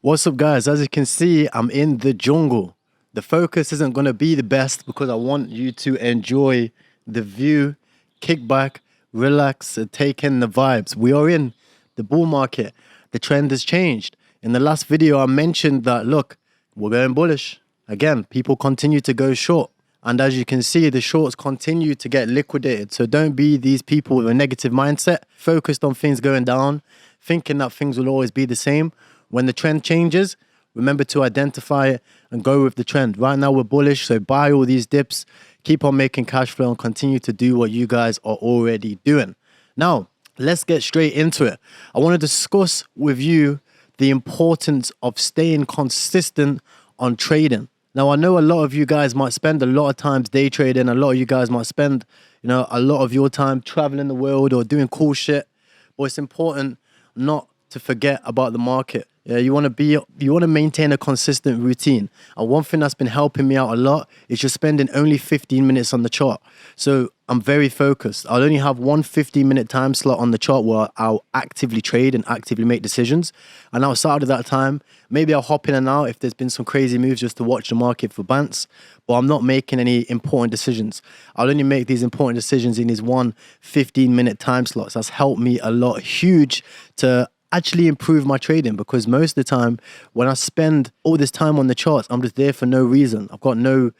What's up, guys? As you can see, I'm in the jungle. The focus isn't going to be the best because I want you to enjoy the view, kick back, relax, and take in the vibes. We are in the bull market. The trend has changed. In the last video, I mentioned that, look, we're going bullish. Again, people continue to go short. And as you can see, the shorts continue to get liquidated. So don't be these people with a negative mindset, focused on things going down, thinking that things will always be the same. When the trend changes, remember to identify it and go with the trend. Right now we're bullish, so buy all these dips, keep on making cash flow and continue to do what you guys are already doing. Now, let's get straight into it. I want to discuss with you the importance of staying consistent on trading. Now, I know a lot of you guys might spend a lot of times day trading. A lot of you guys might spend, a lot of your time traveling the world or doing cool shit. But it's important not to forget about the market. Yeah, you want to maintain a consistent routine. And one thing that's been helping me out a lot is just spending only 15 minutes on the chart. So I'm very focused. I'll only have one 15-minute time slot on the chart where I'll actively trade and actively make decisions. And outside of that time, maybe I'll hop in and out if there's been some crazy moves just to watch the market for bants. But I'm not making any important decisions. I'll only make these important decisions in these one 15-minute time slots. That's helped me a lot, huge, to actually improve my trading, because most of the time when I spend all this time on the charts, I'm just there for no reason. I've got no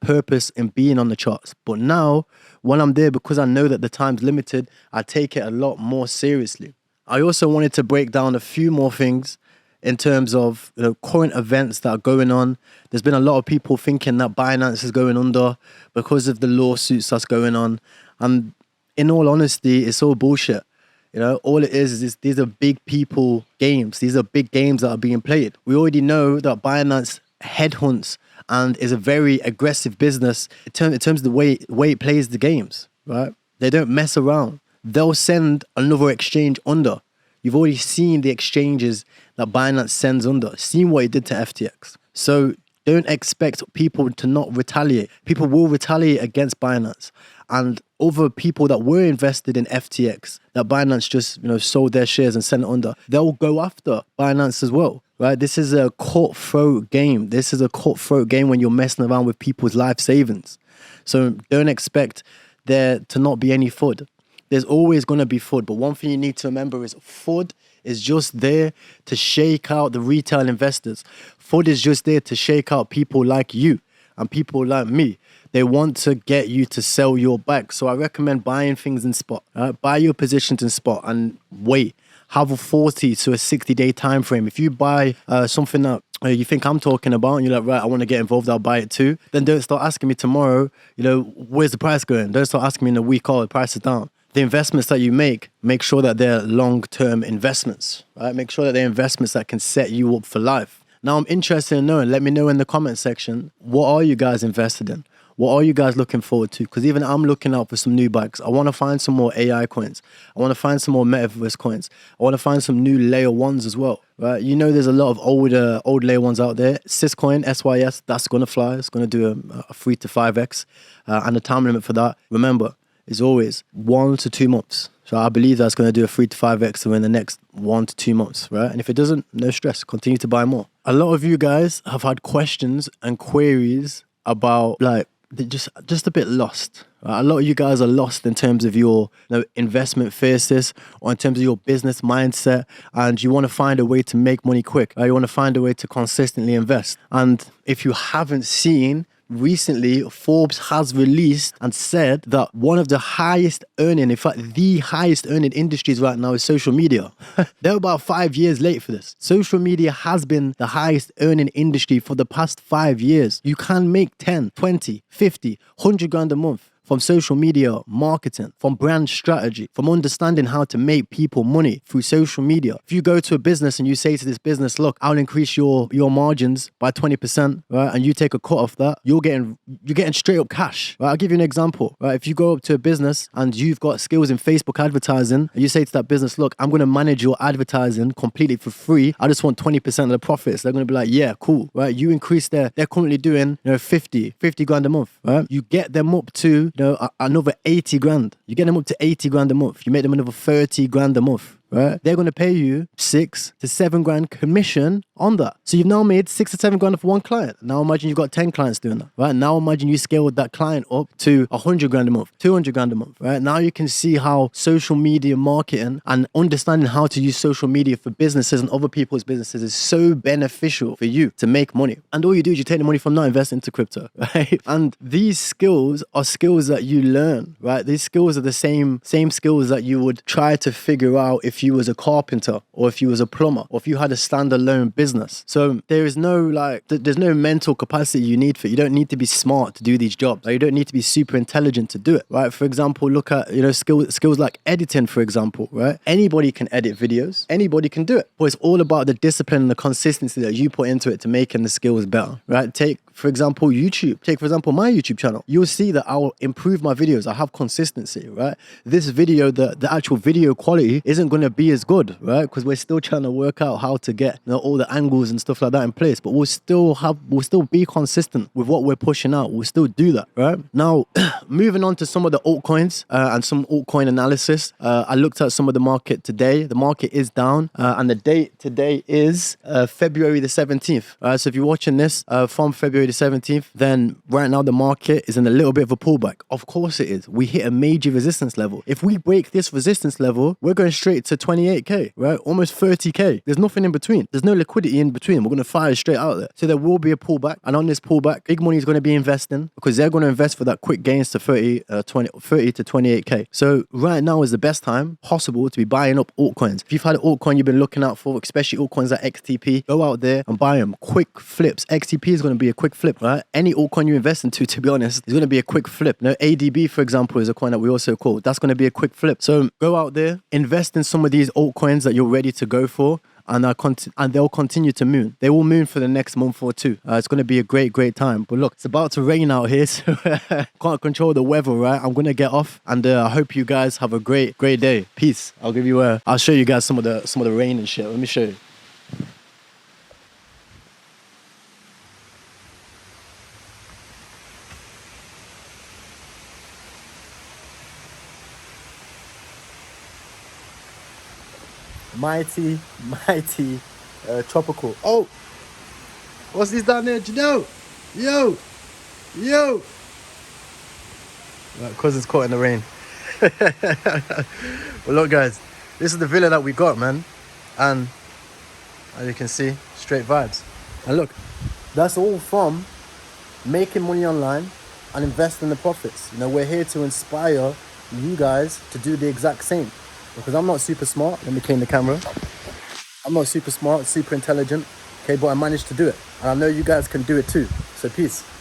purpose in being on the charts. But now when I'm there, because I know that the time's limited, I take it a lot more seriously. I also wanted to break down a few more things in terms of current events that are going on. There's been a lot of people thinking that Binance is going under because of the lawsuits that's going on. And in all honesty, it's all bullshit. All it is these are big people games. These are big games that are being played. We already know that Binance headhunts and is a very aggressive business in terms of the way it plays the games, right? They don't mess around. They'll send another exchange under. You've already seen the exchanges that Binance sends under, seen what it did to FTX. So don't expect people to not retaliate. People will retaliate against Binance. And other people that were invested in FTX, that Binance just sold their shares and sent it under, they'll go after Binance as well, right? This is a cutthroat game. This is a cutthroat game when you're messing around with people's life savings. So don't expect there to not be any FUD. There's always going to be FUD. But one thing you need to remember is FUD is just there to shake out the retail investors. FUD is just there to shake out people like you and people like me. They want to get you to sell your back. So I recommend buying things in spot. Buy your positions in spot and wait. Have a 40 to a 60-day time frame. If you buy something that you think I'm talking about and you're like, right, I want to get involved, I'll buy it too, then don't start asking me tomorrow, where's the price going? Don't start asking me in a week, the price is down. The investments that you make sure that they're long-term investments, right? Make sure that they're investments that can set you up for life. Now, I'm interested in knowing, let me know in the comment section, what are you guys invested in? What are you guys looking forward to? Because even I'm looking out for some new bikes. I want to find some more AI coins. I want to find some more metaverse coins. I want to find some new layer ones as well, right? There's a lot of old layer ones out there. Syscoin, SYS, that's going to fly. It's going to do a 3 to 5x. And the time limit for that, remember, is always 1 to 2 months. So I believe that's going to do a 3 to 5x within the next 1 to 2 months, right? And if it doesn't, no stress. Continue to buy more. A lot of you guys have had questions and queries about they're just a bit lost. Right? A lot of you guys are lost in terms of your investment thesis or in terms of your business mindset, and you want to find a way to make money quick. Right? You want to find a way to consistently invest. And if you haven't seen, recently Forbes has released and said that one of the highest earning, in fact the highest earning industries right now is social media. They're about 5 years late for this. Social media has been the highest earning industry for the past 5 years. You can make 10, 20, 50, 100 grand a month from social media marketing, from brand strategy, from understanding how to make people money through social media. If you go to a business and you say to this business, look, I'll increase your margins by 20%, right? And you take a cut off that, you're getting straight up cash, right? I'll give you an example, right? If you go up to a business and you've got skills in Facebook advertising, and you say to that business, look, I'm going to manage your advertising completely for free. I just want 20% of the profits. They're going to be like, yeah, cool, right? You increase they're currently doing, 50 grand a month, right? You get them up to, another 80 grand. You get them up to 80 grand a month. You make them another 30 grand a month. right? They're going to pay you 6 to 7 grand commission on that. So you've now made 6 to 7 grand for one client. Now imagine you've got 10 clients doing that, right? Now imagine you scaled that client up to 100 grand a month, 200 grand a month, right? Now you can see how social media marketing and understanding how to use social media for businesses and other people's businesses is so beneficial for you to make money. And all you do is you take the money from now, invest into crypto, right? And these skills are skills that you learn, right? These skills are the same skills that you would try to figure out if you was a carpenter or if you was a plumber or if you had a standalone business. So there is no there's no mental capacity you need for it. You don't need to be smart to do these jobs. Like, you don't need to be super intelligent to do it, right? For example, look at, skills like editing, for example, right? Anybody can edit videos. Anybody can do it. But it's all about the discipline and the consistency that you put into it to making the skills better, right? Take, for example, YouTube. Take, for example, my YouTube channel. You'll see that I'll improve my videos. I have consistency, right? This video, the actual video quality isn't going to be as good, right? Because we're still trying to work out how to get all the angles and stuff like that in place. But we'll still be consistent with what we're pushing out. We'll still do that, right? Now, moving on to some of the altcoins and some altcoin analysis. I looked at some of the market today. The market is down, and the date today is February the 17th. So if you're watching this from February the 17th, then right now the market is in a little bit of a pullback. Of course it is. We hit a major resistance level. If we break this resistance level, we're going straight to 28k, right? Almost 30k. There's nothing in between. There's no liquidity in between. We're going to fire straight out there. So there will be a pullback. And on this pullback, big money is going to be investing because they're going to invest for that quick gains to 30 to 28k. So right now is the best time possible to be buying up altcoins. If you've had an altcoin you've been looking out for, especially altcoins like XTP, go out there and buy them. Quick flips. XTP is going to be a quick flip, right? Any altcoin you invest into, to be honest, is going to be a quick flip. ADB, for example, is a coin that we also call. That's going to be a quick flip. So go out there, invest in some of these altcoins that you're ready to go for. And they'll continue to moon. They will moon for the next month or two. It's going to be a great time. But look, it's about to rain out here, so can't control the weather, right? I'm going to get off, and I hope you guys have a great day. Peace. I'll show you guys some of the rain and shit. Let me show you. Mighty tropical. Oh, what's this down there? Yo. Right, cousin's caught in the rain. Well, look, guys, this is the villa that we got, man, and as you can see, straight vibes. And look, that's all from making money online and investing the profits. We're here to inspire you guys to do the exact same. Because I'm not super smart. Let me clean the camera. I'm not super smart, super intelligent. Okay, but I managed to do it. And I know you guys can do it too. So peace.